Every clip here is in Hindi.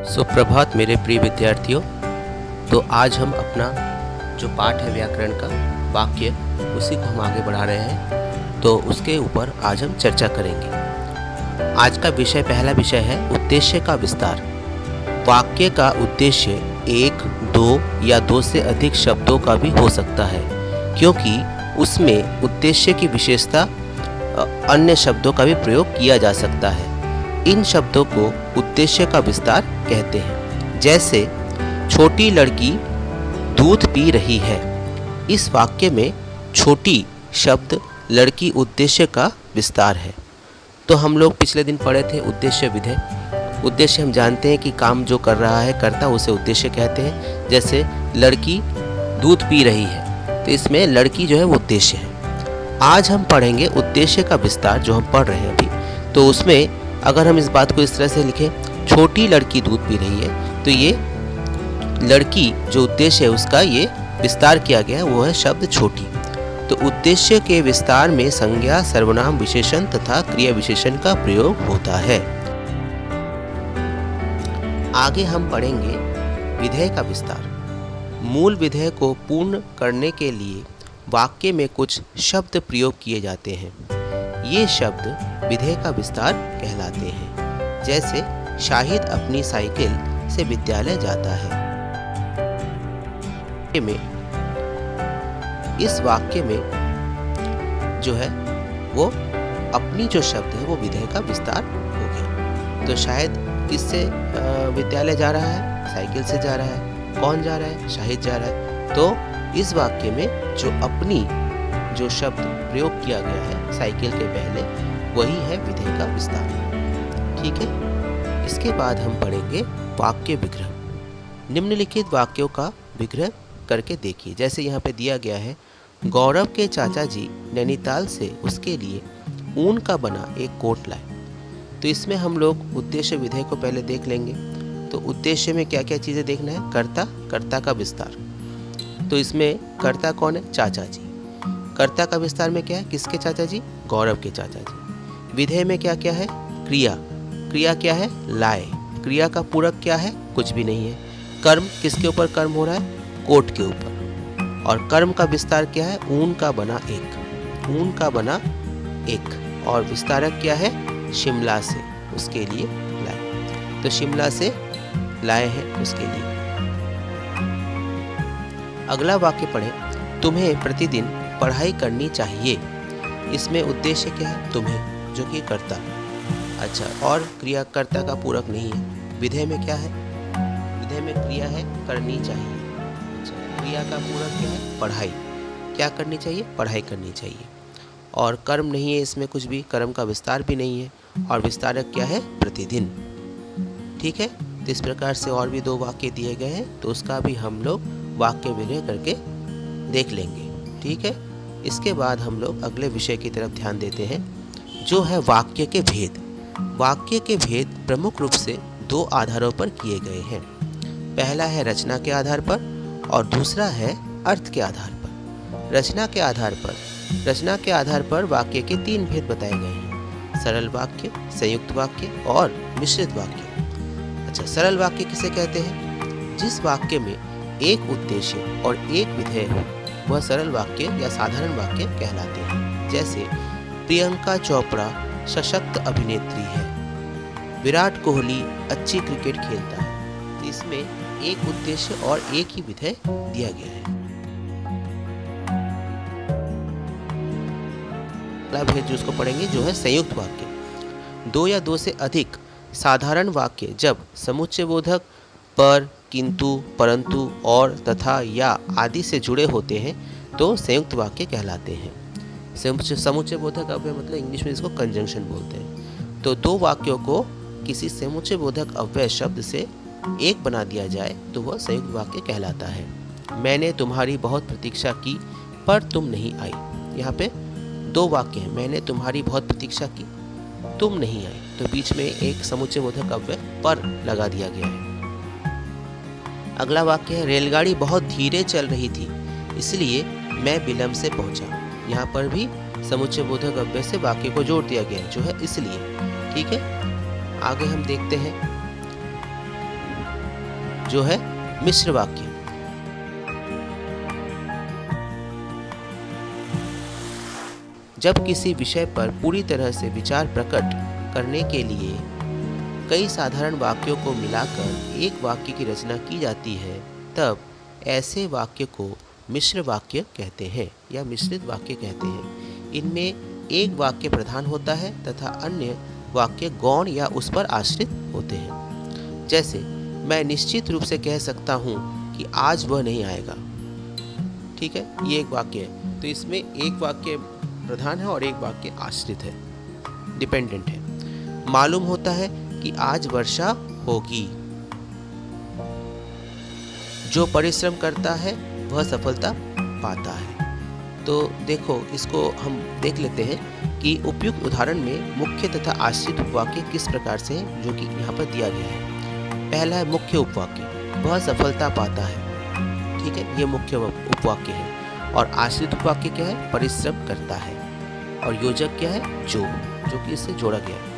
सुप्रभात मेरे प्रिय विद्यार्थियों। तो आज हम अपना जो पाठ है व्याकरण का वाक्य, उसी को हम आगे बढ़ा रहे हैं। तो उसके ऊपर आज हम चर्चा करेंगे। आज का विषय, पहला विषय है उद्देश्य का विस्तार। वाक्य का उद्देश्य एक, दो या दो से अधिक शब्दों का भी हो सकता है, क्योंकि उसमें उद्देश्य की विशेषता अन्य शब्दों का भी प्रयोग किया जा सकता है। इन शब्दों को उद्देश्य का विस्तार कहते हैं। जैसे छोटी लड़की दूध पी रही है। इस वाक्य में छोटी शब्द लड़की उद्देश्य का विस्तार है। तो हम लोग पिछले दिन पढ़े थे उद्देश्य विधेय। उद्देश्य हम जानते हैं कि काम जो कर रहा है कर्ता, उसे उद्देश्य कहते हैं। जैसे लड़की दूध पी रही है, तो इसमें लड़की जो है वो उद्देश्य है। आज हम पढ़ेंगे उद्देश्य का विस्तार, जो हम पढ़ रहे हैं अभी। तो उसमें अगर हम इस बात को इस तरह से लिखें, छोटी लड़की दूध पी रही है, तो ये लड़की जो उद्देश्य है उसका ये विस्तार किया गया है, वो है शब्द छोटी। तो उद्देश्य के विस्तार में संज्ञा, सर्वनाम, विशेषण तथा क्रिया विशेषण का प्रयोग होता है। आगे हम पढ़ेंगे विधेय का विस्तार। मूल विधेय को पूर्ण करने के लिए वाक्य में कुछ शब्द प्रयोग किए जाते हैं। ये शब्द विधेय का विस्तार कहलाते हैं। जैसे शाहिद अपनी साइकिल से विद्यालय जाता है। इस वाक्य में जो है वो अपनी जो शब्द है वो विधेय का विस्तार हो गया। तो शाहिद किससे विद्यालय जा रहा है? साइकिल से जा रहा है। कौन जा रहा है? शाहिद जा रहा है। तो इस वाक्य में जो अपनी जो शब्द प्रयोग किया गया है साइकिल के पहले, वही है विधेय का विस्तार। ठीक है। इसके बाद हम पढ़ेंगे वाक्य विग्रह। निम्नलिखित वाक्यों का विग्रह करके देखिए। जैसे यहाँ पे दिया गया है, गौरव के चाचा जी नैनीताल से उसके लिए ऊन का बना एक कोट लाए। तो इसमें हम लोग उद्देश्य विधेय को पहले देख लेंगे। तो उद्देश्य में क्या क्या चीज़ें देखना है? कर्ता, कर्ता का विस्तार। तो इसमें कर्ता कौन है? चाचा जी। कर्ता का विस्तार में क्या है? किसके चाचा जी? गौरव के चाचा जी। विधेय में क्या क्या है? क्रिया। क्रिया क्या है? लाए। क्रिया का पूरक क्या है? कुछ भी नहीं है। कर्म, किसके ऊपर कर्म हो रहा है? कोट के ऊपर। और कर्म का विस्तार क्या है? ऊन का बना एक। ऊन का बना एक। और विस्तारक क्या है? शिमला से उसके लिए लाए। तो शिमला से लाए हैं उसके लिए। अगला वाक्य पढ़ें, तुम्हें प्रतिदिन पढ़ाई करनी चाहिए। इसमें उद्देश्य क्या है? तुम्हें, जो कि कर्ता। अच्छा, और क्रियाकर्ता का पूरक नहीं है। विधेय में क्या है? विधेय में क्रिया है करनी चाहिए। अच्छा, क्रिया का पूरक क्या है? पढ़ाई। क्या करनी चाहिए? पढ़ाई करनी चाहिए। और कर्म नहीं है इसमें कुछ भी, कर्म का विस्तार भी नहीं है। और विस्तारक क्या है? प्रतिदिन। ठीक है। तो इस प्रकार से और भी दो वाक्य दिए गए हैं, तो उसका भी हम लोग वाक्य विग्रह करके देख लेंगे। ठीक है। इसके बाद हम लोग अगले विषय की तरफ ध्यान देते हैं, जो है वाक्य के भेद। वाक्य के भेद प्रमुख रूप से दो आधारों पर किए गए हैं। पहला है रचना के आधार पर और दूसरा है अर्थ के आधार पर। रचना के आधार पर वाक्य के तीन भेद बताए गए हैं: सरल वाक्य, संयुक्त वाक्य और मिश्रित वाक्य। अच्छा, सरल वाक्य किसे कहते हैं? जिस वाक्य में एक उद्देश्य और एक विधेय हो, वह सरल वाक्य या साधारण वाक्य कहलाते हैं। जैसे प्रियंका चोपड़ा सशक्त अभिनेत्री है। विराट कोहली अच्छी क्रिकेट खेलता है। तो इसमें एक उद्देश्य और एक ही विधेय दिया गया है। अगला भेद जो उसको पढ़ेंगे, जो है संयुक्त वाक्य। दो या दो से अधिक साधारण वाक्य जब समुच्चयबोधक पर, किंतु, परंतु, और, तथा, या आदि से जुड़े होते हैं तो संयुक्त वाक्य कहलाते हैं। समुच्चयबोधक अव्यय मतलब इंग्लिश में इसको कंजंक्शन बोलते हैं। तो दो वाक्यों को किसी समुच्चयबोधक अव्यय शब्द से एक बना दिया जाए तो वह संयुक्त वाक्य कहलाता है। मैंने तुम्हारी बहुत प्रतीक्षा की पर तुम नहीं आई। यहाँ पे दो वाक्य हैं, मैंने तुम्हारी बहुत प्रतीक्षा की, तुम नहीं आई। तो बीच में एक समुच्चयबोधक अव्यय पर लगा दिया गया है। अगला वाक्य है, रेलगाड़ी बहुत धीरे चल रही थी इसलिए मैं विलंब से पहुंचा। यहाँ पर भी समुच्चयबोधक अव्यय से वाक्य को जोड़ दिया गया है, जो है इसलिए। ठीक है। आगे हम देखते हैं जो है मिश्र वाक्य। जब किसी विषय पर पूरी तरह से विचार प्रकट करने के लिए कई साधारण वाक्यों को मिलाकर एक वाक्य की रचना की जाती है, तब ऐसे वाक्य को मिश्र वाक्य कहते हैं या मिश्रित वाक्य कहते हैं। इनमें एक वाक्य प्रधान होता है तथा अन्य वाक्य गौण या उस पर आश्रित होते हैं। जैसे मैं निश्चित रूप से कह सकता हूँ कि आज वह नहीं आएगा। ठीक है, ये एक वाक्य है। तो इसमें एक वाक्य प्रधान है और एक वाक्य आश्रित है, डिपेंडेंट है। मालूम होता है कि आज वर्षा होगी। जो परिश्रम करता है वह सफलता पाता है। तो देखो, इसको हम देख लेते हैं कि उपयुक्त उदाहरण में मुख्य तथा आश्रित उपवाक्य किस प्रकार से है, जो कि यहाँ पर दिया गया है। पहला है मुख्य उपवाक्य, वह सफलता पाता है। ठीक है, ये मुख्य उपवाक्य है। और आश्रित उपवाक्य क्या है? परिश्रम करता है। और योजक क्या है? जो कि इससे जोड़ा गया है।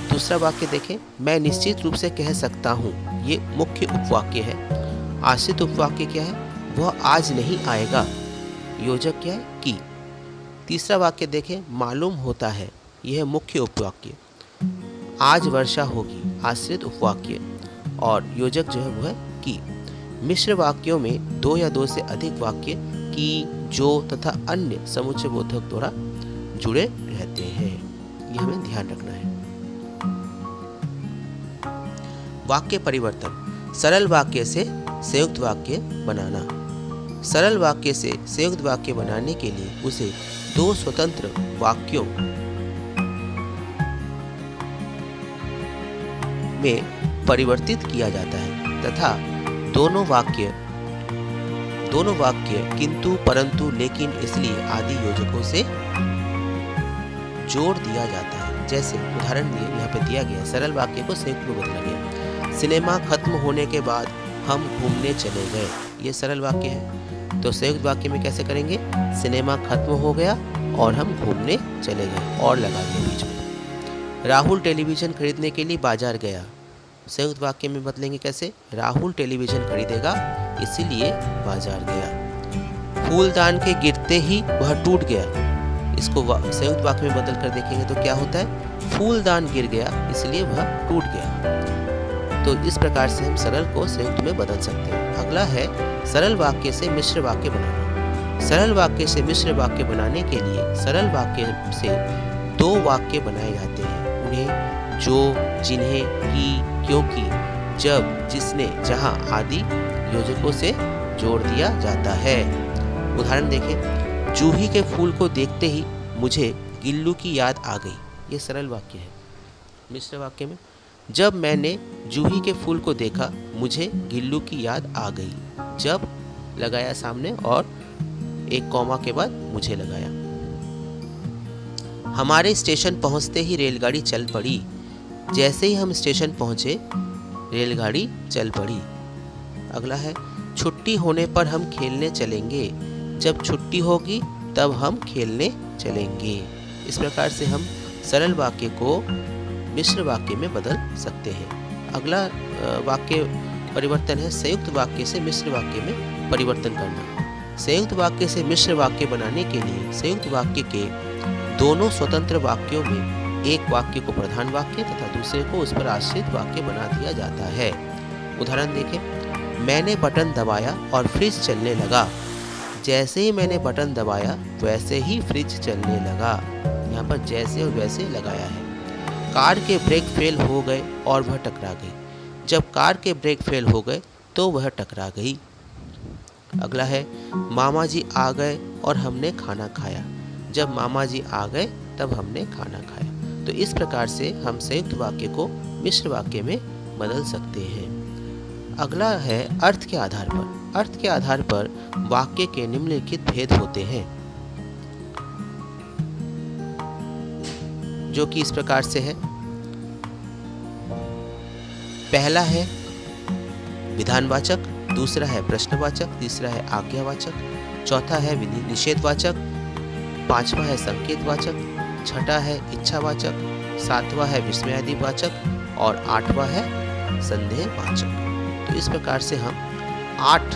दूसरा वाक्य देखें, मैं निश्चित रूप से कह सकता हूँ, ये मुख्य उपवाक्य है। आश्रित उपवाक्य क्या है? वह आज नहीं आएगा। योजक क्या है? कि। तीसरा वाक्य देखें, मालूम होता है, यह मुख्य उपवाक्य। आज वर्षा होगी, आश्रित उपवाक्य। और योजक जो है वो है कि। मिश्र वाक्यों में दो या दो से अधिक वाक्य की, जो तथा अन्य समुच्चय बोधक द्वारा जुड़े रहते हैं। यह हमें ध्यान रखना है। वाक्य परिवर्तन। सरल वाक्य से संयुक्त वाक्य बनाना। सरल वाक्य से संयुक्त वाक्य बनाने के लिए उसे दो स्वतंत्र वाक्यों में परिवर्तित किया जाता है तथा दोनों वाक्य किंतु, परंतु, लेकिन, इसलिए आदि योजकों से जोड़ दिया जाता है। जैसे उदाहरण यहाँ पे दिया गया, सरल वाक्य को संयुक्त में बदला गया। सिनेमा खत्म होने के बाद हम घूमने चले गए। ये सरल वाक्य है। तो संयुक्त वाक्य में कैसे करेंगे? सिनेमा खत्म हो गया और हम घूमने चले गए, और लगा दिया बीच में। राहुल टेलीविजन खरीदने के लिए बाजार गया। संयुक्त वाक्य में बदलेंगे कैसे? राहुल टेलीविजन खरीदेगा, इसीलिए बाजार गया। फूलदान के गिरते ही वह टूट गया। इसको संयुक्त वाक्य में बदल कर देखेंगे तो क्या होता है? फूलदान गिर गया, इसलिए वह टूट गया। तो इस प्रकार से हम सरल को संयुक्त में बदल सकते हैं। अगला है सरल वाक्य से मिश्र वाक्य बनाना। सरल वाक्य से मिश्र वाक्य बनाने के लिए सरल वाक्य से दो वाक्य बनाए जाते हैं। उन्हें जो, जिन्हें, की, क्योंकि, जब, जिसने, जहां आदि योजकों से जोड़ दिया जाता है। उदाहरण देखें, जूही के फूल को देखते ही मुझे गिल्लू की याद आ गई। ये सरल वाक्य है। मिश्र वाक्य में, जब मैंने जूही के फूल को देखा मुझे गिल्लू की याद आ गई। जब लगाया सामने और एक कॉमा के बाद मुझे लगाया। हमारे स्टेशन पहुंचते ही रेलगाड़ी चल पड़ी। जैसे ही हम स्टेशन पहुंचे रेलगाड़ी चल पड़ी। अगला है, छुट्टी होने पर हम खेलने चलेंगे। जब छुट्टी होगी तब हम खेलने चलेंगे। इस प्रकार से हम सरल वाक्य को मिश्र वाक्य में बदल सकते हैं। अगला वाक्य परिवर्तन है संयुक्त वाक्य से मिश्र वाक्य में परिवर्तन करना। संयुक्त वाक्य से मिश्र वाक्य बनाने के लिए संयुक्त वाक्य के दोनों स्वतंत्र वाक्यों में एक वाक्य को प्रधान वाक्य तथा दूसरे को उस पर आश्रित वाक्य बना दिया जाता है। उदाहरण देखें, मैंने बटन दबाया और फ्रिज चलने लगा। जैसे ही मैंने बटन दबाया वैसे ही फ्रिज चलने लगा। यहाँ पर जैसे और वैसे लगाया है। कार के ब्रेक फेल हो गए और वह टकरा गई। जब कार के ब्रेक फेल हो गए तो वह टकरा गई। अगला है, मामा जी आ गए और हमने खाना खाया। जब मामा जी आ गए तब हमने खाना खाया। तो इस प्रकार से हम संयुक्त वाक्य को मिश्र वाक्य में बदल सकते हैं। अगला है अर्थ के आधार पर। अर्थ के आधार पर वाक्य के निम्नलिखित भेद होते हैं, जो कि इस प्रकार से है। पहला है विधानवाचक, दूसरा है प्रश्नवाचक, तीसरा है आज्ञावाचक, चौथा है निषेधवाचक, पांचवा है संकेतवाचक, छठा है इच्छावाचक, सातवां है विस्मयादिवाचक और आठवां है संदेहवाचक। तो इस प्रकार से हम 8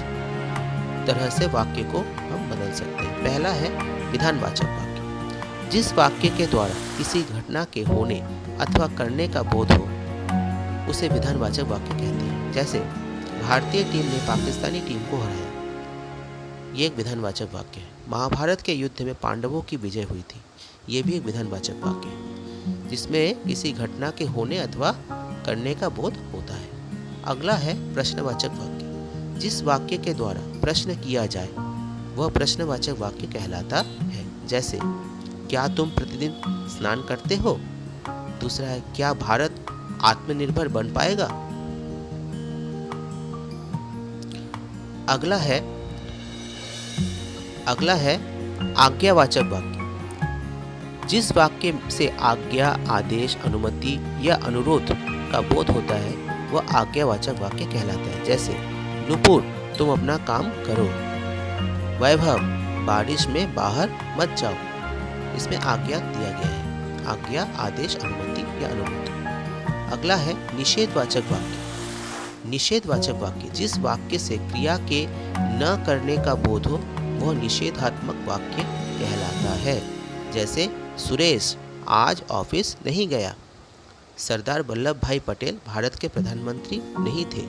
तरह से वाक्य को हम बदल सकते हैं। पहला है विधानवाचक वाक्य। जिस वाक्य के द्वारा किसी घटना के होने अथवा करने का बोध हो उसे विधानवाचक वाक्य कहते हैं। जैसे भारतीय टीम ने पाकिस्तानी टीम को हराया, ये एक विधानवाचक वाक्य है। महाभारत के युद्ध में पांडवों की विजय हुई थी, ये भी एक विधानवाचक वाक्य है जिसमें किसी घटना के होने अथवा करने का बोध होता है। अगला है प्रश्नवाचक वाक्य। जिस वाक्य के द्वारा प्रश्न किया जाए वह प्रश्नवाचक वाक्य कहलाता है। जैसे क्या तुम प्रतिदिन स्नान करते हो? दूसरा है क्या भारत आत्मनिर्भर बन पाएगा? अगला है आज्ञावाचक वाक्य। जिस वाक्य से आज्ञा, आदेश, अनुमति या अनुरोध का बोध होता है वह आज्ञावाचक वाक्य कहलाता है। जैसे नुपुर तुम अपना काम करो, वैभव बारिश में बाहर मत जाओ। इसमें आज्ञा दिया गया है, आज्ञा, आदेश, अनुमति या अनुरोध। अगला है निषेधवाचक वाक्य। निषेधवाचक वाक्य जिस वाक्य से क्रिया के न करने का बोध हो वह निषेधात्मक वाक्य कहलाता है। जैसे सुरेश आज ऑफिस नहीं गया, सरदार वल्लभ भाई पटेल भारत के प्रधानमंत्री नहीं थे।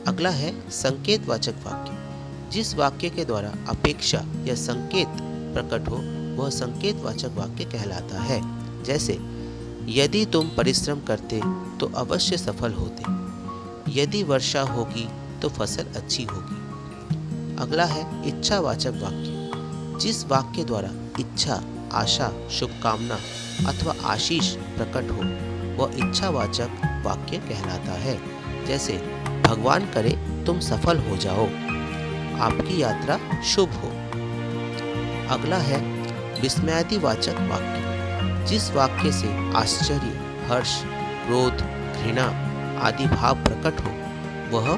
अगला है संकेतवाचक वाक्य। जिस वाक्य के द्वारा अपेक्षा या संकेत प्रकट हो वह संकेतवाचक वाक्य कहलाता है। जैसे यदि तुम परिश्रम करते तो अवश्य सफल होते, यदि वर्षा होगी तो फसल अच्छी होगी। अगला है इच्छावाचक वाक्य। जिस वाक्य द्वारा इच्छा, आशा, शुभकामना अथवा आशीष प्रकट हो वह इच्छावाचक वाक्य कहलाता है। जैसे भगवान करे तुम सफल हो जाओ, आपकी यात्रा शुभ हो। अगला है विस्मयादिवाचक वाक्य। जिस वाक्य से आश्चर्य, हर्ष, क्रोध, घृणा आदि भाव प्रकट हो वह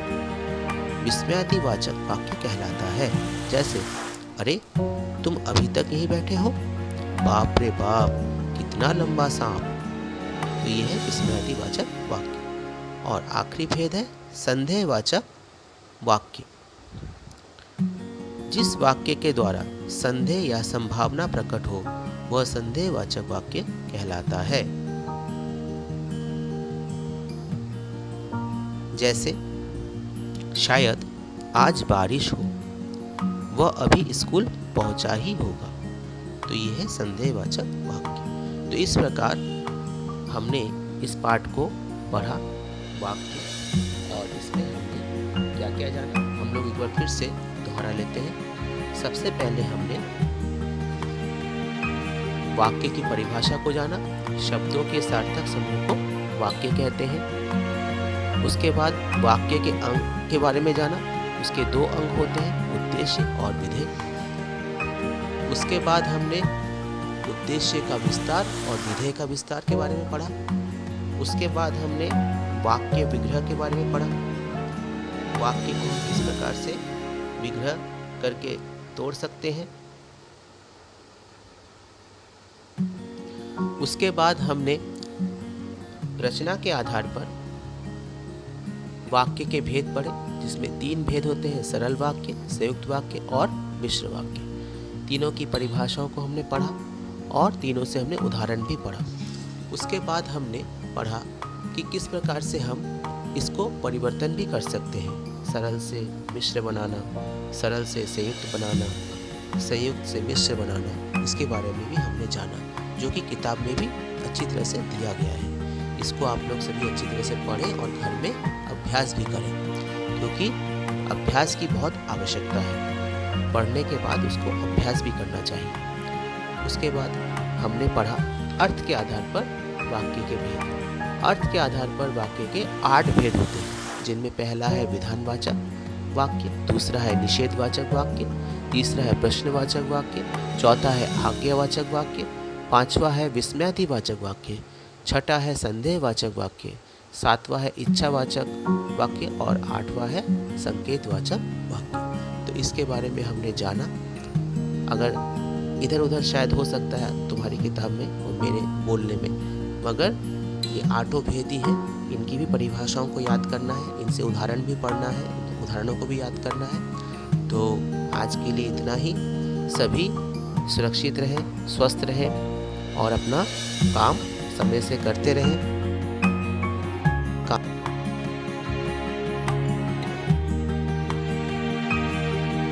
विस्मयादिवाचक वाक्य कहलाता है। जैसे अरे तुम अभी तक यहीं बैठे हो, बाप रे बाप कितना लंबा सांप। तो यह है विस्मयादिवाचक वाक्य। और आखिरी भेद है संदेहवाचक वाक्य। जिस वाक्य के द्वारा संदेह या संभावना प्रकट हो वह संदेहवाचक वाक्य कहलाता है। जैसे शायद आज बारिश हो, वह अभी स्कूल पहुंचा ही होगा। तो यह है संदेहवाचक वाक्य। तो इस प्रकार हमने इस पाठ को पढ़ा वाक्य, और इसमें हमने क्या क्या जाना हम लोग एक बार फिर से दोहरा लेते हैं। सबसे पहले हमने वाक्य की परिभाषा को जाना, शब्दों के सार्थक समूह को वाक्य कहते हैं। उसके बाद वाक्य के अंग के बारे में जाना, उसके 2 अंग होते हैं, उद्देश्य और विधेय। उसके बाद हमने उद्देश्य का विस्तार और विधेय का विस्तार के बारे में पढ़ा। उसके बाद हमने वाक्य विग्रह के बारे में पढ़ा, वाक्य को किस प्रकार से विग्रह करके तोड़ सकते हैं। उसके बाद हमने रचना के आधार पर वाक्य के भेद पढ़े, जिसमें 3 भेद होते हैं, सरल वाक्य, संयुक्त वाक्य और मिश्र वाक्य। तीनों की परिभाषाओं को हमने पढ़ा और तीनों से हमने उदाहरण भी पढ़ा। उसके बाद हमने पढ़ा कि किस प्रकार से हम इसको परिवर्तन भी कर सकते हैं, सरल से मिश्र बनाना, सरल से संयुक्त बनाना, संयुक्त से मिश्र बनाना। इसके बारे में भी हमने जाना, जो कि किताब में भी अच्छी तरह से दिया गया है। इसको आप लोग सभी अच्छी तरह से पढ़ें और घर में अभ्यास भी करें, क्योंकि अभ्यास की बहुत आवश्यकता है। पढ़ने के बाद उसको अभ्यास भी करना चाहिए। उसके बाद हमने पढ़ा अर्थ के आधार पर वाक्य के भेद। अर्थ के आधार पर वाक्य के 8 भेद होते हैं, जिनमें पहला है विधानवाचक वाक्य, दूसरा है निषेधवाचक वाक्य, तीसरा है प्रश्नवाचक वाक्य, चौथा है आज्ञावाचक वाक्य, 5वां है विस्मयादिवाचक वाक्य, 6ठा है संदेहवाचक वाक्य, 7वां है इच्छावाचक वाक्य और 8वां है संकेतवाचक वाक्य। तो इसके बारे में हमने जाना। अगर इधर उधर शायद हो सकता है तुम्हारी किताब में और मेरे बोलने में, मगर ये 8 भेद ही हैं इनकी भी परिभाषाओं को याद करना है, इनसे उदाहरण भी पढ़ना है, उदाहरणों को भी याद करना है। तो आज के लिए इतना ही। सभी सुरक्षित रहें, स्वस्थ रहें और अपना काम समय से करते रहें।